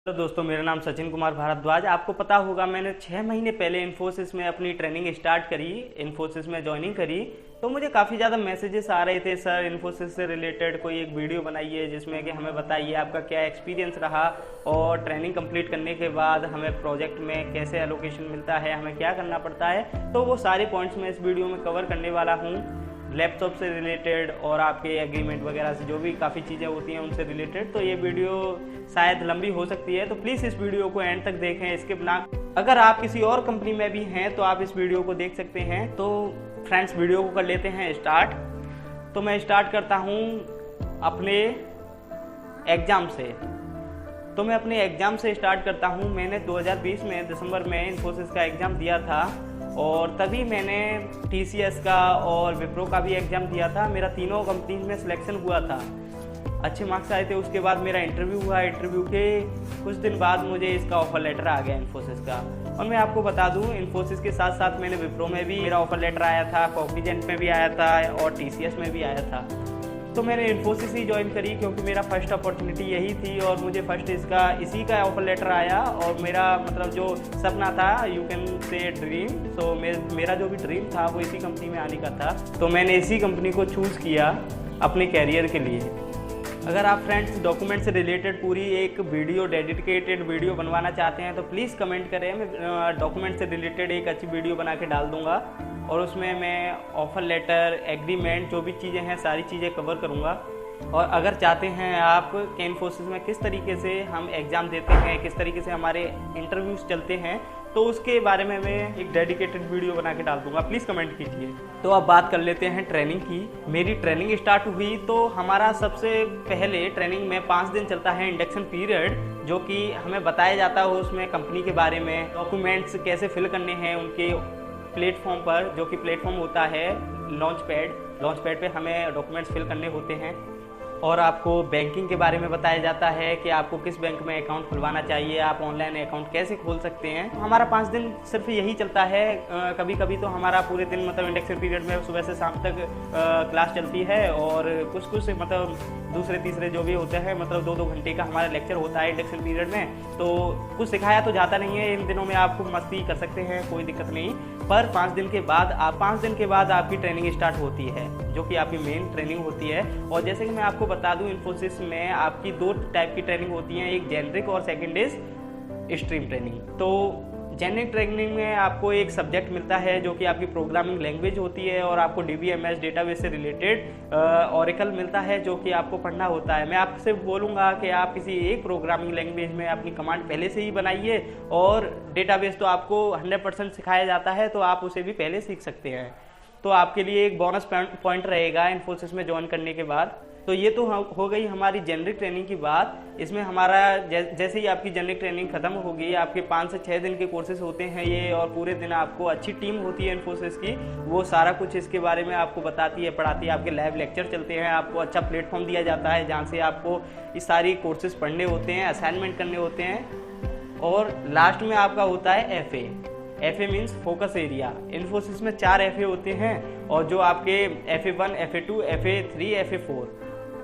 तो दोस्तों, मेरा नाम सचिन कुमार भारद्वाज। आपको पता होगा मैंने 6 महीने पहले इन्फोसिस में अपनी ट्रेनिंग स्टार्ट करी, इन्फोसिस में ज्वाइनिंग करी। तो मुझे काफ़ी ज़्यादा मैसेजेस आ रहे थे, सर इन्फोसिस से रिलेटेड कोई एक वीडियो बनाइए जिसमें कि हमें बताइए आपका क्या एक्सपीरियंस रहा और ट्रेनिंग कंप्लीट करने के बाद हमें प्रोजेक्ट में कैसे एलोकेशन मिलता है, हमें क्या करना पड़ता है। तो वो सारे पॉइंट्स मैं इस वीडियो में कवर करने वाला हूँ। लैपटॉप से रिलेटेड और आपके एग्रीमेंट वगैरह से जो भी काफ़ी चीज़ें होती हैं उनसे रिलेटेड। तो ये वीडियो शायद लंबी हो सकती है, तो प्लीज़ इस वीडियो को एंड तक देखें, स्किप ना। अगर आप किसी और कंपनी में भी हैं तो आप इस वीडियो को देख सकते हैं। तो फ्रेंड्स, वीडियो को कर लेते हैं स्टार्ट। तो मैं स्टार्ट करता हूँ अपने एग्ज़ाम से। तो मैं अपने एग्ज़ाम से स्टार्ट करता हूँ। मैंने 2020 में दिसंबर में इन्फोसिस का एग्ज़ाम दिया था और तभी मैंने TCS का और विप्रो का भी एग्ज़ाम दिया था। मेरा तीनों कंपनी में सिलेक्शन हुआ था, अच्छे मार्क्स आए थे। उसके बाद मेरा इंटरव्यू हुआ। इंटरव्यू के कुछ दिन बाद मुझे इसका ऑफ़र लेटर आ गया इन्फोसिस का। और मैं आपको बता दूं, इन्फोसिस के साथ साथ मैंने विप्रो में भी मेरा ऑफ़र लेटर आया था, कॉग्निजेंट में भी आया था और TCS में भी आया था। तो मैंने इन्फोसिस ही ज्वाइन करी क्योंकि मेरा फर्स्ट अपॉर्चुनिटी यही थी और मुझे फर्स्ट इसी का ऑफर लेटर आया। और मेरा मतलब जो सपना था, यू कैन से ड्रीम, सो मेरा जो भी ड्रीम था वो इसी कंपनी में आने का था। तो मैंने इसी कंपनी को चूज़ किया अपने कैरियर के लिए। अगर आप फ्रेंड्स डॉक्यूमेंट से रिलेटेड पूरी एक वीडियो, डेडिकेटेड वीडियो बनवाना चाहते हैं तो प्लीज़ कमेंट करें। मैं डॉक्यूमेंट से रिलेटेड एक अच्छी वीडियो बना के डाल दूंगा और उसमें मैं ऑफ़र लेटर, एग्रीमेंट, जो भी चीज़ें हैं सारी चीज़ें कवर करूंगा। और अगर चाहते हैं आप कि इन्फोसिस में किस तरीके से हम एग्ज़ाम देते हैं, किस तरीके से हमारे इंटरव्यूज़ चलते हैं, तो उसके बारे में मैं एक डेडिकेटेड वीडियो बना के डाल दूंगा, प्लीज़ कमेंट कीजिए। तो अब बात कर लेते हैं ट्रेनिंग की। मेरी ट्रेनिंग स्टार्ट हुई तो हमारा सबसे पहले ट्रेनिंग में 5 दिन चलता है इंडक्शन पीरियड, जो कि हमें बताया जाता है उसमें कंपनी के बारे में, डॉक्यूमेंट्स कैसे फिल करने हैं उनके प्लेटफॉर्म पर, जो कि प्लेटफॉर्म होता है लॉन्च पैड पे हमें डॉक्यूमेंट्स फिल करने होते हैं। और आपको बैंकिंग के बारे में बताया जाता है कि आपको किस बैंक में अकाउंट खुलवाना चाहिए, आप ऑनलाइन अकाउंट कैसे खोल सकते हैं। हमारा 5 दिन सिर्फ यही चलता है। कभी कभी तो हमारा पूरे दिन मतलब इंडक्शन पीरियड में सुबह से शाम तक क्लास चलती है और कुछ मतलब दूसरे तीसरे जो भी होते हैं, मतलब 2-2 घंटे का हमारा लेक्चर होता है इंडक्शन पीरियड में। तो कुछ सिखाया तो जाता नहीं है। इन दिनों में आप खूब मस्ती कर सकते हैं, कोई दिक्कत नहीं। पर 5 दिन के बाद आपकी ट्रेनिंग स्टार्ट होती है, जो कि आपकी मेन ट्रेनिंग होती है। और जैसे कि मैं आपको बता दूं, इन्फोसिस में आपकी 2 टाइप की ट्रेनिंग होती हैं, एक जेनरिक और सेकंड इज स्ट्रीम ट्रेनिंग। तो जेनरिक ट्रेनिंग में आपको एक सब्जेक्ट मिलता है जो कि आपकी प्रोग्रामिंग लैंग्वेज होती है और आपको DBMS डेटाबेस से रिलेटेड ओरेकल मिलता है जो कि आपको पढ़ना होता है। मैं आपसे बोलूँगा कि आप किसी एक प्रोग्रामिंग लैंग्वेज में अपनी कमांड पहले से ही बनाइए और डेटाबेस तो आपको 100% सिखाया जाता है, तो आप उसे भी पहले सीख सकते हैं। तो आपके लिए एक बोनस पॉइंट रहेगा इन्फोसिस में ज्वाइन करने के बाद। तो ये तो हो गई हमारी जेनरिक ट्रेनिंग की बात। इसमें हमारा जैसे ही आपकी जेनरिक ट्रेनिंग खत्म होगी, आपके 5 से 6 दिन के कोर्सेज होते हैं ये, और पूरे दिन आपको अच्छी टीम होती है इन्फोसिस की, वो सारा कुछ इसके बारे में आपको बताती है, पढ़ाती है। आपके लाइव लेक्चर चलते हैं, आपको अच्छा प्लेटफॉर्म दिया जाता है जहाँ से आपको ये सारी कोर्सेज पढ़ने होते हैं, असाइनमेंट करने होते हैं। और लास्ट में आपका होता है FA means focus area. Infosys में 4 FA होते हैं और जो आपके FA1, FA2, FA3, FA4,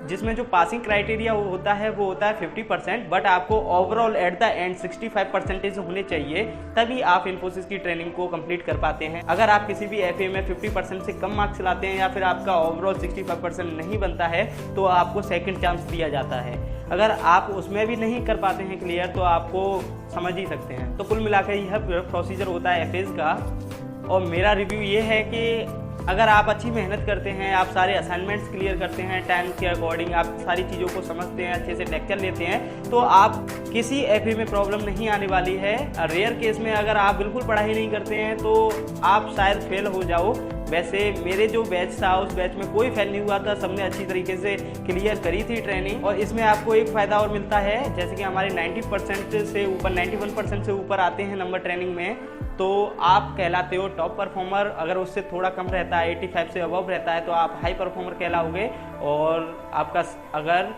जिसमें जो पासिंग क्राइटेरिया होता है वो होता है 50%, बट आपको ओवरऑल एट द एंड 65% होने चाहिए, तभी आप इन्फोसिस की ट्रेनिंग को कंप्लीट कर पाते हैं। अगर आप किसी भी FA में 50% से कम मार्क्स लाते हैं या फिर आपका ओवरऑल 65% नहीं बनता है तो आपको सेकंड चांस दिया जाता है। अगर आप उसमें भी नहीं कर पाते हैं क्लियर, तो आपको समझ ही सकते हैं। तो कुल मिलाकर यह प्रोसीजर होता है FAs का। और मेरा रिव्यू ये है कि अगर आप अच्छी मेहनत करते हैं, आप सारे असाइनमेंट्स क्लियर करते हैं, टाइम के अकॉर्डिंग आप सारी चीज़ों को समझते हैं, अच्छे से लेक्चर लेते हैं, तो आप किसी FA में प्रॉब्लम नहीं आने वाली है। रेयर केस में अगर आप बिल्कुल पढ़ाई नहीं करते हैं तो आप शायद फेल हो जाओ। वैसे मेरे जो बैच था उस बैच में कोई फेल नहीं हुआ था, सबने अच्छी तरीके से क्लियर करी थी ट्रेनिंग। और इसमें आपको एक फ़ायदा और मिलता है, जैसे कि हमारे 90% से ऊपर, 91% से ऊपर आते हैं नंबर ट्रेनिंग में, तो आप कहलाते हो टॉप परफॉर्मर। अगर उससे थोड़ा कम रहता है, 85 से अबव रहता है, तो आप हाई परफॉर्मर कहलाओगे। और आपका अगर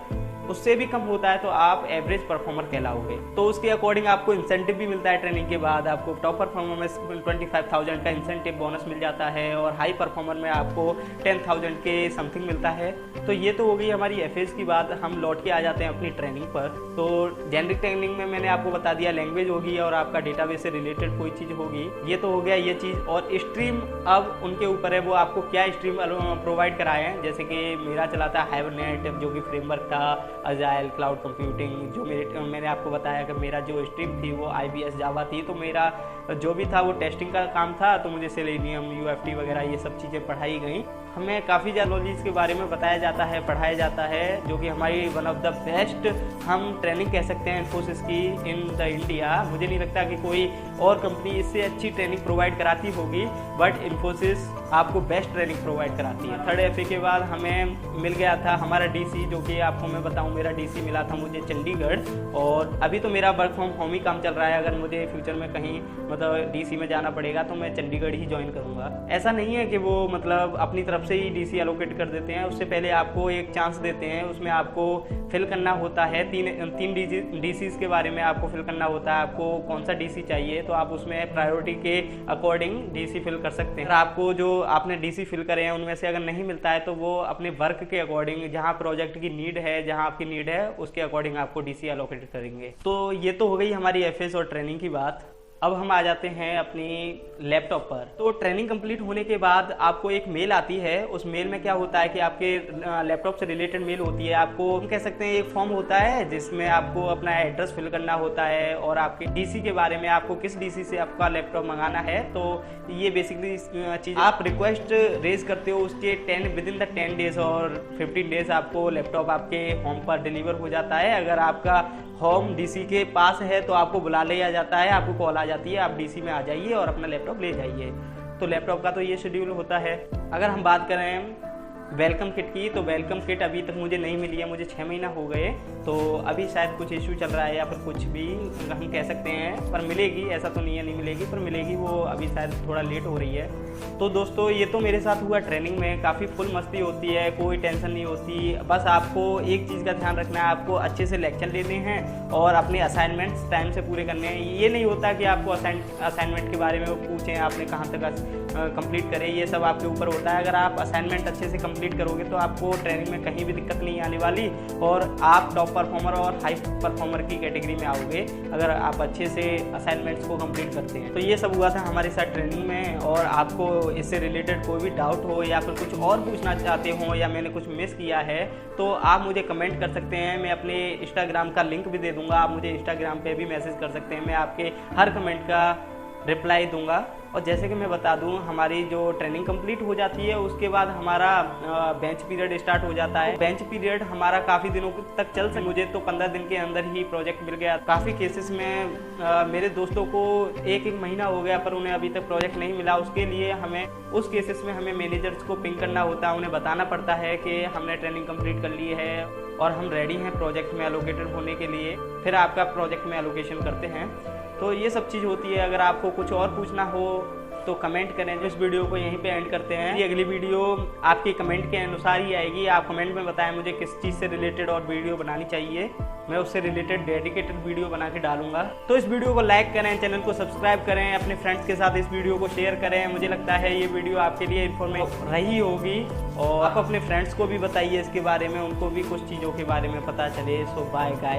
उससे भी कम होता है तो आप एवरेज परफॉर्मर कहलाओगे। तो उसके अकॉर्डिंग आपको इंसेंटिव भी मिलता है ट्रेनिंग के बाद। आपको टॉप परफॉर्मर में 25,000 का इंसेंटिव बोनस मिल जाता है और हाई परफॉर्मर में आपको 10,000 के समथिंग मिलता है। तो ये तो हो गई हमारी एफएस की बात। हम लौट के आ जाते हैं अपनी ट्रेनिंग पर। तो जेनरिक ट्रेनिंग में मैंने आपको बता दिया, लैंग्वेज होगी और आपका डेटाबेस से रिलेटेड कोई चीज़ होगी। ये तो हो गया ये चीज़। और स्ट्रीम अब उनके ऊपर है, वो आपको क्या स्ट्रीम प्रोवाइड कराए हैं। जैसे कि मेरा चलाता है हाइबरनेट, जो कि फ्रेमवर्क था, अजाइल, क्लाउड कंप्यूटिंग। जो मैंने आपको बताया कि मेरा जो स्ट्रीम थी वो IBS जावा थी। तो मेरा जो भी था वो टेस्टिंग का काम था। तो मुझे सेलेनियम, UFT वगैरह ये सब चीज़ें पढ़ाई गई। हमें काफ़ी टेक्नोलॉजीज़ के बारे में बताया जाता है, पढ़ाया जाता है, जो कि हमारी वन ऑफ द बेस्ट हम ट्रेनिंग कह सकते हैं इन्फोसिस की इन द इंडिया। मुझे नहीं लगता कि कोई और कंपनी इससे अच्छी ट्रेनिंग प्रोवाइड कराती होगी, बट इन्फोसिस आपको बेस्ट ट्रेनिंग प्रोवाइड कराती है। थर्ड FA के बाद हमें मिल गया था हमारा DC, जो कि आपको मैं बताऊं, मेरा DC मिला था मुझे चंडीगढ़। और अभी तो मेरा वर्क फ्रॉम होम ही काम चल रहा है। अगर मुझे फ्यूचर में कहीं मतलब DC में जाना पड़ेगा तो मैं चंडीगढ़ ही ज्वाइन करूँगा। ऐसा नहीं है कि वो मतलब अपनी तरफ से ही DC एलोकेट कर देते हैं। उससे पहले आपको एक चांस देते हैं, उसमें आपको फिल करना होता है। तीन DCs के बारे में आपको फिल करना होता है। आपको कौन सा DC चाहिए तो आप उसमें प्रायोरिटी के अकॉर्डिंग DC फिल कर सकते हैं। अगर आपको जो आपने DC फिल करे हैं उनमें से अगर नहीं मिलता है तो वो अपने वर्क के अकॉर्डिंग, जहाँ प्रोजेक्ट की नीड है, जहाँ आपकी नीड है, उसके अकॉर्डिंग आपको DC एलोकेट करेंगे। तो ये तो हो गई हमारी FS और ट्रेनिंग की बात। अब हम आ जाते हैं अपनी लैपटॉप पर। तो ट्रेनिंग कंप्लीट होने के बाद आपको एक मेल आती है। उस मेल में क्या होता है कि आपके लैपटॉप से रिलेटेड मेल होती है। आपको हम कह सकते हैं एक फॉर्म होता है जिसमें आपको अपना एड्रेस फिल करना होता है और आपके DC के बारे में, आपको किस DC से आपका लैपटॉप मंगाना है। तो ये बेसिकली चीज़ आप रिक्वेस्ट रेज करते हो, उसके विदिन द 10 डेज और 15 डेज आपको लैपटॉप आपके होम पर डिलीवर हो जाता है। अगर आपका होम DC के पास है तो आपको बुला लिया जाता है, आपको कॉल आ जाती है, आप DC में आ जाइए और अपना लैपटॉप ले जाइए। तो लैपटॉप का तो ये शेड्यूल होता है। अगर हम बात करें वेलकम किट की, तो वेलकम किट अभी तक मुझे नहीं मिली है। मुझे 6 महीना हो गए, तो अभी शायद कुछ इशू चल रहा है या फिर कुछ भी हम कह सकते हैं, पर मिलेगी। ऐसा तो नहीं है नहीं मिलेगी, पर मिलेगी। वो अभी शायद थोड़ा लेट हो रही है। तो दोस्तों ये तो मेरे साथ हुआ ट्रेनिंग में। काफ़ी फुल मस्ती होती है, कोई टेंशन नहीं होती। बस आपको एक चीज़ का ध्यान रखना है, आपको अच्छे से लेक्चर लेने हैं और अपने असाइनमेंट्स टाइम से पूरे करने हैं। ये नहीं होता कि आपको असाइनमेंट के बारे में वो पूछें आपने कहाँ तक कंप्लीट करे, ये सब आपके ऊपर होता है। अगर आप असाइनमेंट अच्छे से कंप्लीट करोगे तो आपको ट्रेनिंग में कहीं भी दिक्कत नहीं आने वाली और आप टॉप परफॉर्मर और हाई परफॉर्मर की कैटेगरी में आओगे अगर आप अच्छे से असाइनमेंट्स को कंप्लीट करते हैं। तो ये सब हुआ था हमारे साथ ट्रेनिंग में। और आपको इससे रिलेटेड कोई भी डाउट हो या फिर कुछ और पूछना चाहते हो या मैंने कुछ मिस किया है तो आप मुझे कमेंट कर सकते हैं। मैं अपने इंस्टाग्राम का लिंक भी दे दूंगा, आप मुझे इंस्टाग्राम पे भी मैसेज कर सकते हैं। मैं आपके हर कमेंट का रिप्लाई दूंगा। और जैसे कि मैं बता दूं, हमारी जो ट्रेनिंग कंप्लीट हो जाती है उसके बाद हमारा बेंच पीरियड स्टार्ट हो जाता है। बेंच पीरियड हमारा काफ़ी दिनों तक चल सकता। मुझे तो 15 दिन के अंदर ही प्रोजेक्ट मिल गया। काफ़ी केसेस में मेरे दोस्तों को एक महीना हो गया पर उन्हें अभी तक प्रोजेक्ट नहीं मिला। उसके लिए हमें उस केसेस में हमें मैनेजर्स को पिंग करना होता है, उन्हें बताना पड़ता है कि हमने ट्रेनिंग कंप्लीट कर ली है और हम रेडी हैं प्रोजेक्ट में एलोकेटेड होने के लिए। फिर आपका प्रोजेक्ट में एलोकेशन करते हैं। तो ये सब चीज़ होती है। अगर आपको कुछ और पूछना हो तो कमेंट करें। इस वीडियो को यहीं पे एंड करते हैं। ये अगली वीडियो आपके कमेंट के अनुसार ही आएगी। आप कमेंट में बताएं मुझे किस चीज़ से रिलेटेड और वीडियो बनानी चाहिए, मैं उससे रिलेटेड डेडिकेटेड वीडियो बना के डालूंगा। तो इस वीडियो को लाइक करें, चैनल को सब्सक्राइब करें, अपने फ्रेंड्स के साथ इस वीडियो को शेयर करें। मुझे लगता है ये वीडियो आपके लिए इन्फॉर्मेटिव रही होगी और आप अपने फ्रेंड्स को भी बताइए इसके बारे में, उनको भी कुछ चीज़ों के बारे में पता चले। सो बाय गाइस।